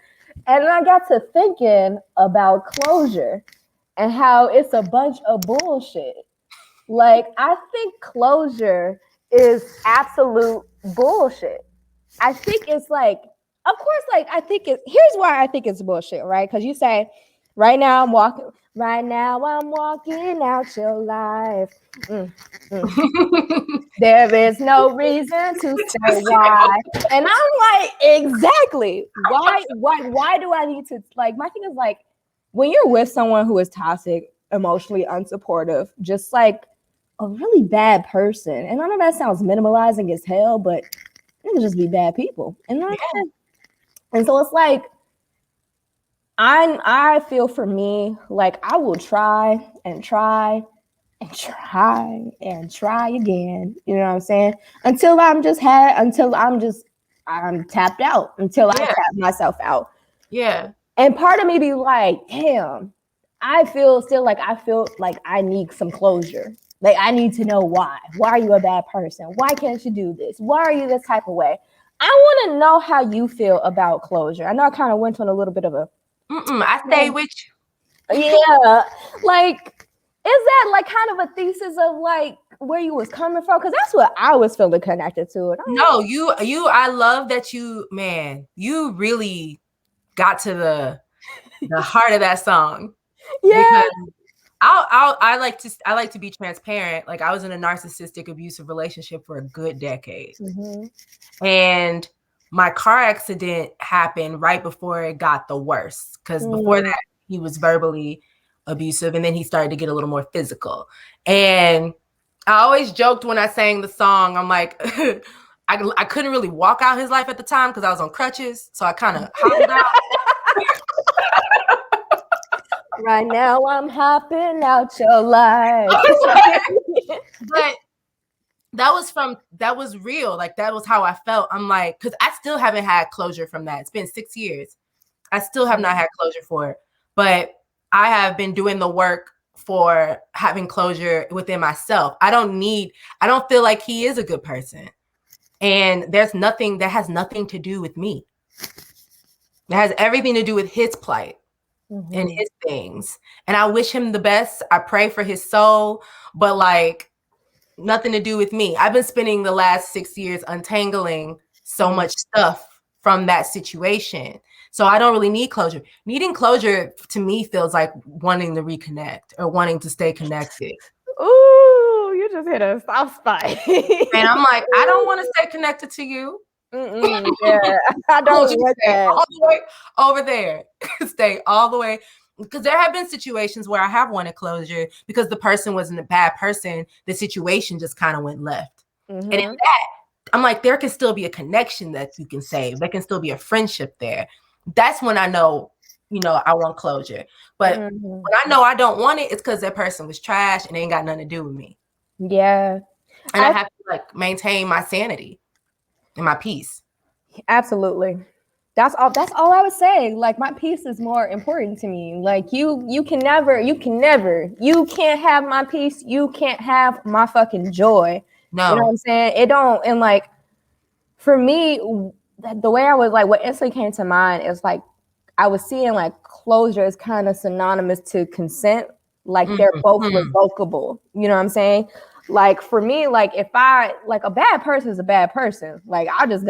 And I got to thinking about closure and how it's a bunch of bullshit. Like, I think closure is absolute bullshit. I think it's like, of course, like, here's why I think it's bullshit, right? Because you say, right now I'm walking out your life. There is no reason to say why. And I'm like, exactly. Why do I need to, like, my thing is like, when you're with someone who is toxic, emotionally unsupportive, just like a really bad person, and I know that sounds minimalizing as hell, but it can just be bad people. And and so it's like, I feel for me, like I will try and try and try and try again. You know what I'm saying? Until I'm tapped out, until I tap myself out. Yeah. And part of me be like, damn, I feel like I need some closure. Like I need to know why. Why are you a bad person? Why can't you do this? Why are you this type of way? I want to know how you feel about closure. I know I kind of went on a little bit of a I stay with you. Yeah. Like, is that like kind of a thesis of like where you was coming from? Because that's what I was feeling connected to it. No, you I love that you really got to the heart of that song. Yeah. Because I like to be transparent. Like I was in a narcissistic abusive relationship for a good decade. And my car accident happened right before it got the worst. Because before that, he was verbally abusive, and then he started to get a little more physical. And I always joked when I sang the song, I'm like, I couldn't really walk out his life at the time because I was on crutches. So I kind of hobbled out. Right now I'm hopping out your life. But that was real. Like that was how I felt. I'm like, because I still haven't had closure from that. It's been 6 years. I still have not had closure for it. But I have been doing the work for having closure within myself. I don't feel like he is a good person. And there's nothing that has nothing to do with me. It has everything to do with his plight and his things. And I wish him the best. I pray for his soul, but like nothing to do with me. I've been spending the last 6 years untangling so much stuff from that situation. So I don't really need closure. Needing closure to me feels like wanting to reconnect or wanting to stay connected. Ooh, you just hit a soft spot. And I'm like, I don't want to stay connected to you. Yeah, I don't want that. All the way over there. Stay all the way. Because there have been situations where I have wanted closure because the person wasn't a bad person. The situation just kind of went left. And in that, I'm like, there can still be a connection that you can save. There can still be a friendship there. That's when I know, I want closure. But when I know I don't want it, it's because that person was trash and they ain't got nothing to do with me. Yeah. And I have to like maintain my sanity and my peace. Absolutely. That's all I would say. Like my peace is more important to me. Like you can't have my peace. You can't have my fucking joy. No. You know what I'm saying? It don't. And like for me, the way I was like, what instantly came to mind is like, I was seeing like closure is kind of synonymous to consent. Like they're both revocable. You know what I'm saying? Like for me, like if I like a bad person is a bad person. Like I just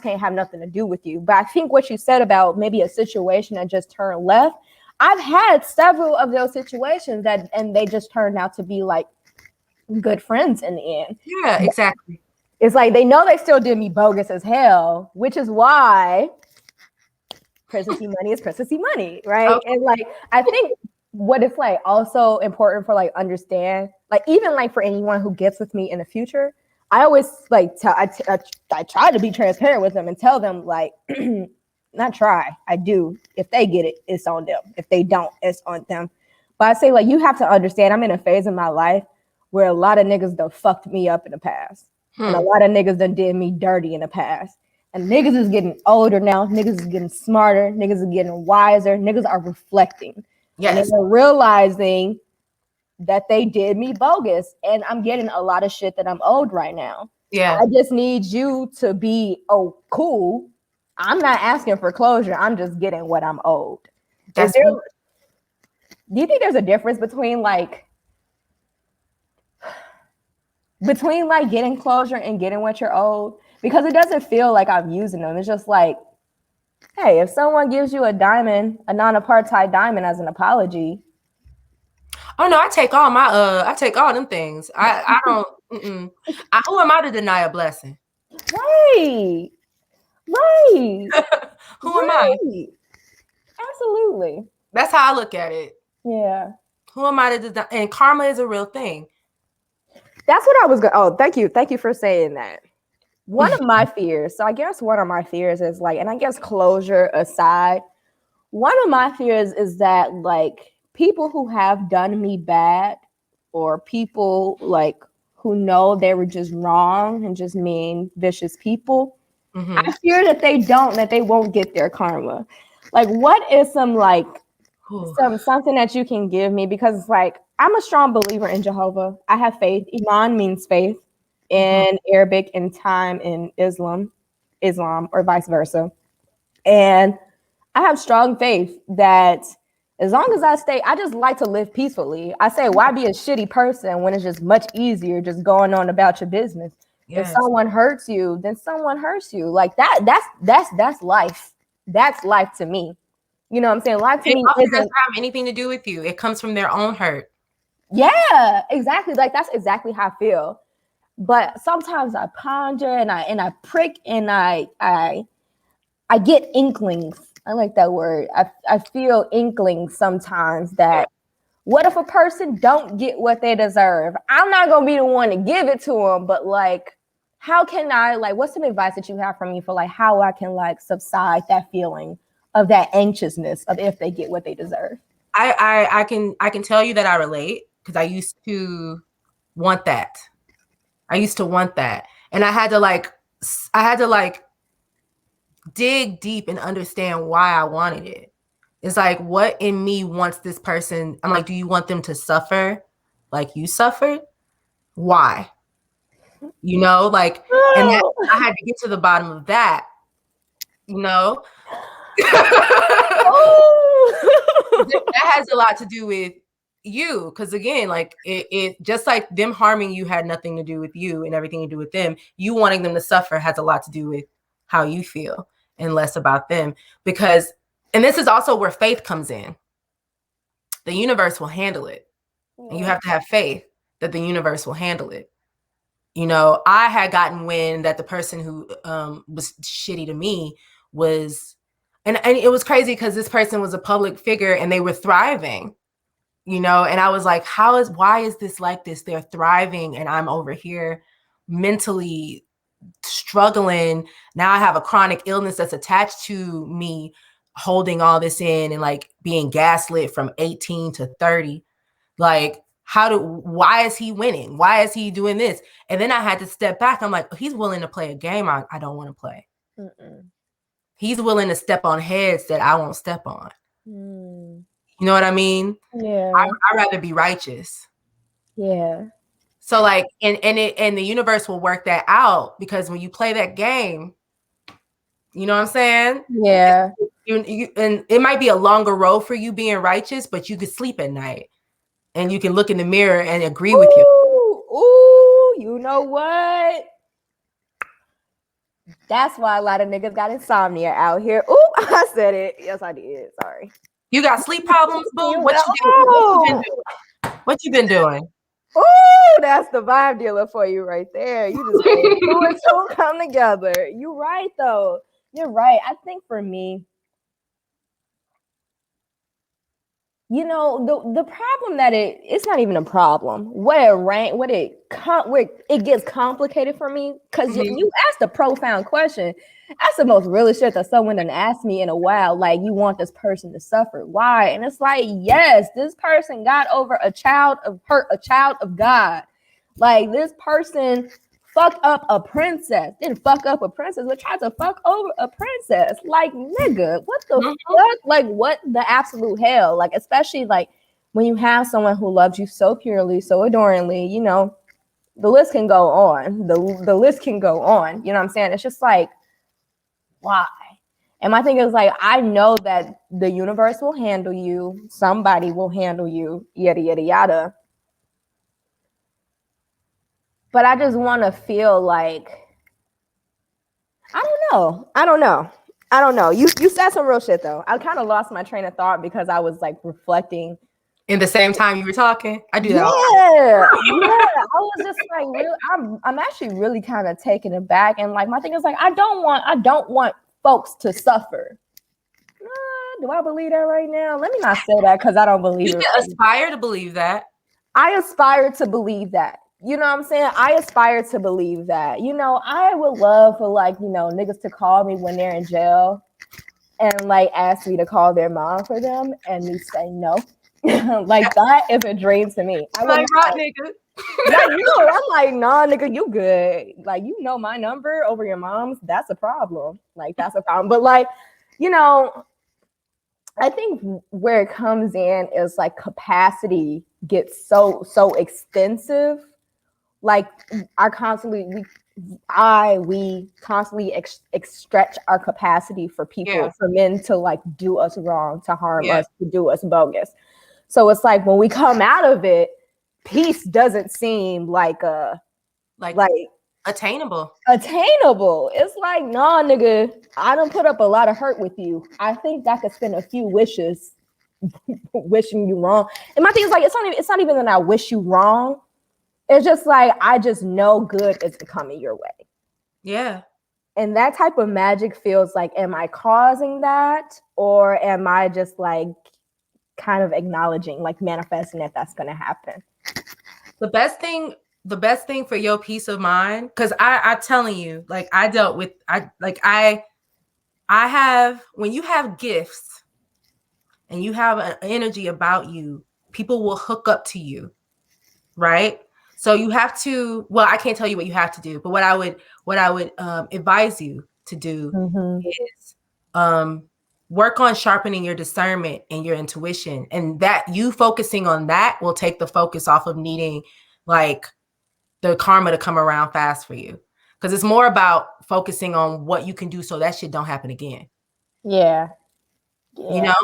can't have nothing to do with you. But I think what you said about maybe a situation that just turned left, I've had several of those situations and they just turned out to be like good friends in the end. Yeah, exactly. It's like they know they still did me bogus as hell, which is why princessy money is princessy money, right? Okay. And like I think what it's like also important for like understand, like even like for anyone who gets with me in the future, I always like I try to be transparent with them and tell them like not try, I do. If they get it, it's on them. If they don't, it's on them. But I say like you have to understand I'm in a phase in my life where a lot of niggas done fucked me up in the past. And a lot of niggas done did me dirty in the past. And niggas is getting older now. Niggas is getting smarter. Niggas is getting wiser. Niggas are reflecting. Yes. And they're realizing that they did me bogus. And I'm getting a lot of shit that I'm owed right now. Yeah. I just need you to be, oh, cool. I'm not asking for closure. I'm just getting what I'm owed. Do you think there's a difference between getting closure and getting what you're owed? Because it doesn't feel like I'm using them. It's just like, hey, if someone gives you a diamond, a non-apartheid diamond as an apology. Oh no, I take all them things. I don't, who am I to deny a blessing? Right. Who am I? Absolutely. That's how I look at it. Yeah. Who am I to deny? And karma is a real thing. That's what I was going. Oh, thank you. Thank you for saying that. One of my fears. So I guess one of my fears is like, and I guess closure aside, one of my fears is that like people who have done me bad or people like who know they were just wrong and just mean, vicious people, I fear that they won't get their karma. Like, what is something that you can give me? Because it's like, I'm a strong believer in Jehovah. I have faith. Iman means faith in Arabic and time in Islam, or vice versa. And I have strong faith that as long as I just like to live peacefully. I say, why be a shitty person when it's just much easier just going on about your business? Yes. If someone hurts you, then someone hurts you. Like that's life. That's life to me. You know what I'm saying? Life to me doesn't have anything to do with you. It comes from their own hurt. Yeah, exactly. Like that's exactly how I feel. But sometimes I ponder and I prick and I get inklings. I like that word. I feel inklings sometimes that what if a person don't get what they deserve? I'm not gonna be the one to give it to them, but like, how can I what's some advice that you have for me for like how I can like subside that feeling of that anxiousness of if they get what they deserve? I can tell you that I relate because I used to want that. And I had to dig deep and understand why I wanted it. It's like, what in me wants this person? I'm like, do you want them to suffer like you suffered? Why? You know, like, and I had to get to the bottom of that, you know? That has a lot to do with you. Because again, like it just like them harming you had nothing to do with you and everything to do with them. You wanting them to suffer has a lot to do with how you feel and less about them. Because, and this is also where faith comes in. The universe will handle it. Yeah. And you have to have faith that the universe will handle it. You know, I had gotten wind that the person who was shitty to me was, and it was crazy because this person was a public figure and they were thriving, you know, and I was like, why is this like this? They're thriving and I'm over here mentally struggling. Now I have a chronic illness that's attached to me holding all this in and like being gaslit from 18 to 30. Like, why is he winning? Why is he doing this? And then I had to step back. I'm like, he's willing to play a game I don't want to play. He's willing to step on heads that I won't step on. You know what I mean? Yeah. I'd rather be righteous. Yeah. So like, and the universe will work that out because when you play that game, you know what I'm saying? Yeah. and it might be a longer road for you being righteous, but you could sleep at night and you can look in the mirror and agree with you. Ooh, you know what? That's why a lot of niggas got insomnia out here. Ooh, I said it. Yes, I did. Sorry. You got sleep problems, boo? You What know- you been doing? What you been doing? Ooh, that's the vibe dealer for you right there. You just two and two come together. You're right, though. You're right. I think for me, you know, the problem that it's not even a problem. Where it gets complicated for me, because you asked a profound question. That's the most realest shit that someone done asked me in a while. Like, you want this person to suffer. Why? And it's like, yes, this person got over a child of God. Like, this person fucked up a princess. Didn't fuck up a princess, but tried to fuck over a princess. Like, nigga, what the fuck? Like, what the absolute hell? Like, especially like when you have someone who loves you so purely, so adoringly, you know, the list can go on. The list can go on. You know what I'm saying? It's just like, why? And my thing is like, I know that the universe will handle you. Somebody will handle you, yada, yada, yada. But I just want to feel like, I don't know. You said some real shit though. I kind of lost my train of thought because I was like reflecting. In the same time you were talking, I do that. Yeah. I was just like, I'm actually really kind of taken aback, and like my thing is like, I don't want folks to suffer. Do I believe that right now? Let me not say that because I don't believe it. You aspire to believe that. I aspire to believe that. You know what I'm saying? I aspire to believe that. You know, I would love for like, you know, niggas to call me when they're in jail and like ask me to call their mom for them and me say no. Like that is a dream to me. I like, right, nigga. Yeah, you know, I'm like, nah, nigga, you good. Like, you know my number over your mom's. That's a problem. Like, that's a problem. But like, you know, I think where it comes in is like capacity gets so extensive. Like we constantly stretch our capacity for people, for men to like do us wrong, to harm us, to do us bogus. So it's like when we come out of it, peace doesn't seem like attainable. It's like, nah, nigga, I done put up a lot of hurt with you. I think I could spend a few wishes wishing you wrong. And my thing is like, it's not even that I wish you wrong. It's just like, I just know good is coming your way. Yeah. And that type of magic feels like, am I causing that? Or am I just like kind of acknowledging, like manifesting that that's going to happen? The best thing for your peace of mind, because I'm telling you, like I have, when you have gifts and you have an energy about you, people will hook up to you, right? So you have to, well, I can't tell you what you have to do, but what I would advise you to do is work on sharpening your discernment and your intuition, and that you focusing on that will take the focus off of needing like the karma to come around fast for you, because it's more about focusing on what you can do so that shit don't happen again. Yeah. You know?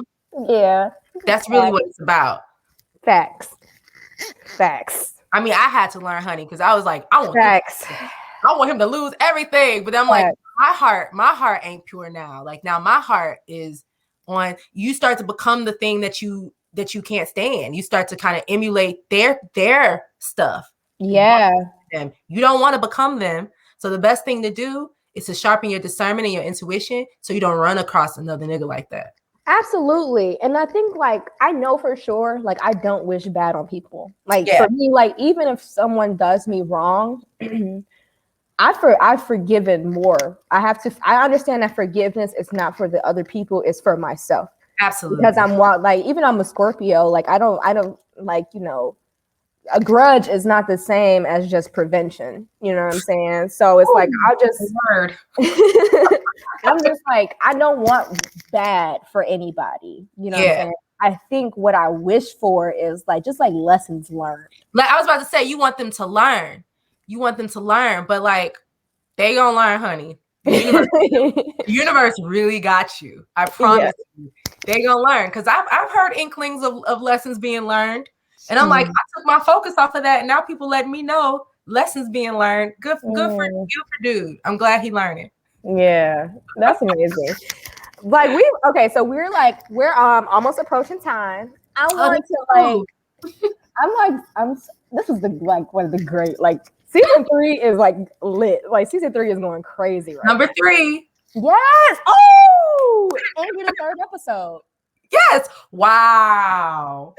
Yeah. That's really what it's about. Facts. I mean, I had to learn, honey, because I was like, I want him to lose everything. But I'm like, my heart ain't pure now. Like now my heart is on, you start to become the thing that you can't stand. You start to kind of emulate their stuff. Yeah. You don't want to become them. So the best thing to do is to sharpen your discernment and your intuition so you don't run across another nigga like that. Absolutely. And I think like, I know for sure, like I don't wish bad on people. Like for me, like even if someone does me wrong, I've forgiven more. I understand that forgiveness is not for the other people, it's for myself. Absolutely. Because even I'm a Scorpio, like I don't like, you know, a grudge is not the same as just prevention. You know what I'm saying? So it's like, I'm just like, I don't want bad for anybody. You know what I'm saying? I think what I wish for is like, just like lessons learned. Like I was about to say, you want them to learn, but like they gonna learn, honey. The universe really got you. I promise you. They're gonna learn, because I've heard inklings of lessons being learned, and I'm like, I took my focus off of that, and now people letting me know lessons being learned. Good for dude. I'm glad he learned it. Yeah, that's amazing. Like we're almost approaching time. I want to this is one of the great, like, season 3 is like lit. Like season 3 is going crazy right Number now. 3. Yes. Oh, and we're the 3rd episode. Yes. Wow.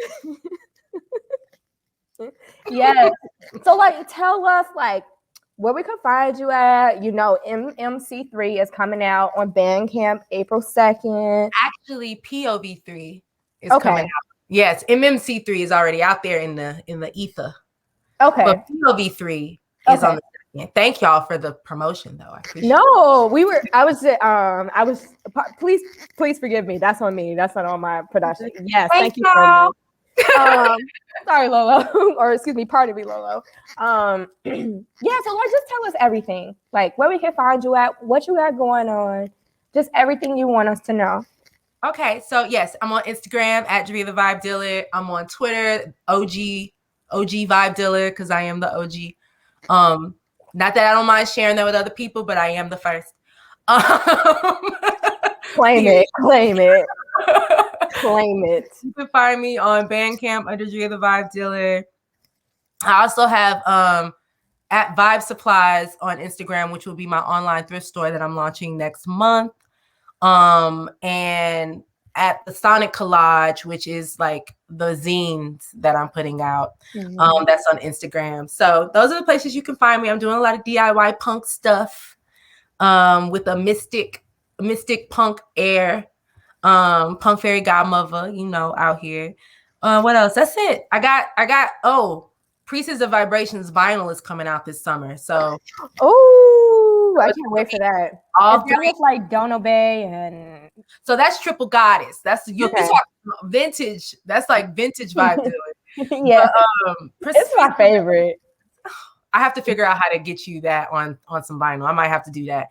Yes. So like tell us like where we can find you at. You know, MMC3 is coming out on Bandcamp April 2nd. Actually, POV3 is coming out. Yes, MMC3 is already out there in the ether. Okay. But POV3 is on the second. Thank y'all for the promotion, though. I appreciate it. Please forgive me. That's on me. That's not on my production. Yes, thank you so much. Sorry, Lolo. Or excuse me, pardon me, Lolo. So like just tell us everything. Like where we can find you at, what you got going on, just everything you want us to know. Okay, so yes, I'm on Instagram at Drea the Vibe Dealer. I'm on Twitter, OG Vibe Dealer, because I am the OG. Not that I don't mind sharing that with other people, but I am the first. Claim it. Claim it. You can find me on Bandcamp under Drea the Vibe Dealer. I also have at Vibe Supplies on Instagram, which will be my online thrift store that I'm launching next month. And at the Sonic Collage, which is like the zines that I'm putting out. That's on Instagram. So those are the places you can find me. I'm doing a lot of DIY punk stuff with a mystic punk air. Punk fairy godmother, out here. What else? That's it. I got Priestess of Vibrations vinyl is coming out this summer. So I can't wait for that. With like Don't Obey and so that's Triple Goddess. That's you talking vintage. That's like vintage vibe to it. Yeah. But, it's my favorite. I have to figure out how to get you that on some vinyl. I might have to do that.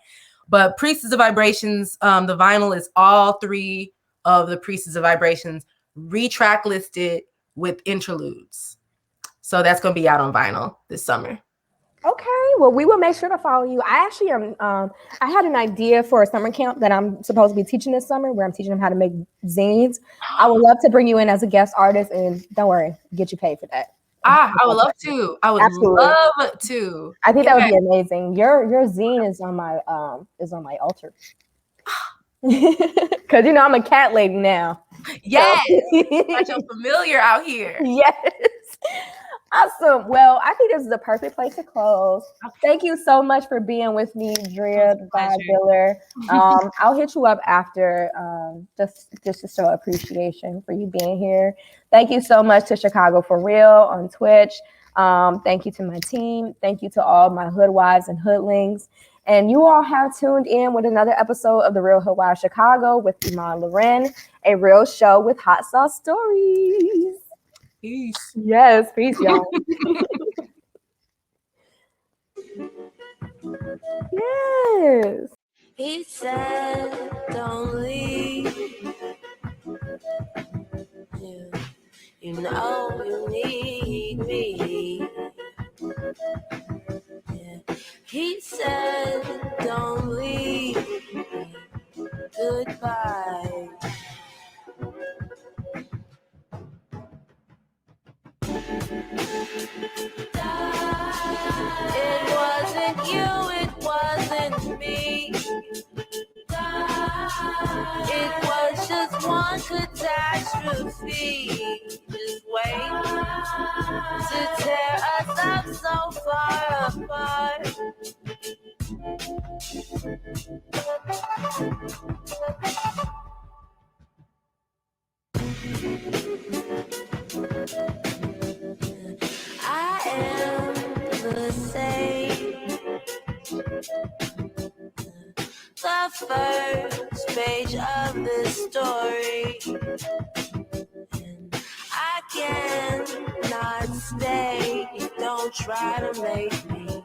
But Priestess of Vibrations, the vinyl is all 3 of the Priestess of Vibrations retrack listed with interludes. So that's going to be out on vinyl this summer. Okay, well, we will make sure to follow you. I actually am. I had an idea for a summer camp that I'm supposed to be teaching this summer, where I'm teaching them how to make zines. I would love to bring you in as a guest artist, and don't worry, get you paid for that. I would love to. I would love to. I think that would be amazing. Your zine is on my altar. Because I'm a cat lady now. Yes, such a familiar out here. Yes. Awesome. Well, I think this is the perfect place to close. Thank you so much for being with me, Drea the Vibe Dealer. I'll hit you up after just to show appreciation for you being here. Thank you so much to Chicago for Real on Twitch. Thank you to my team. Thank you to all my hoodwives and hoodlings. And you all have tuned in with another episode of the Real Hoodwives Chicago with Iman Loren, a real show with hot sauce stories. Peace. Yes, peace, y'all. Yes. He said, don't leave. You know you need me. Yeah. He said, don't leave. Goodbye. It wasn't you, it wasn't me. It was just one catastrophe. Just wait to tear us up so far apart. I am the same. The first page of this story. And I cannot stay. Don't try to make me.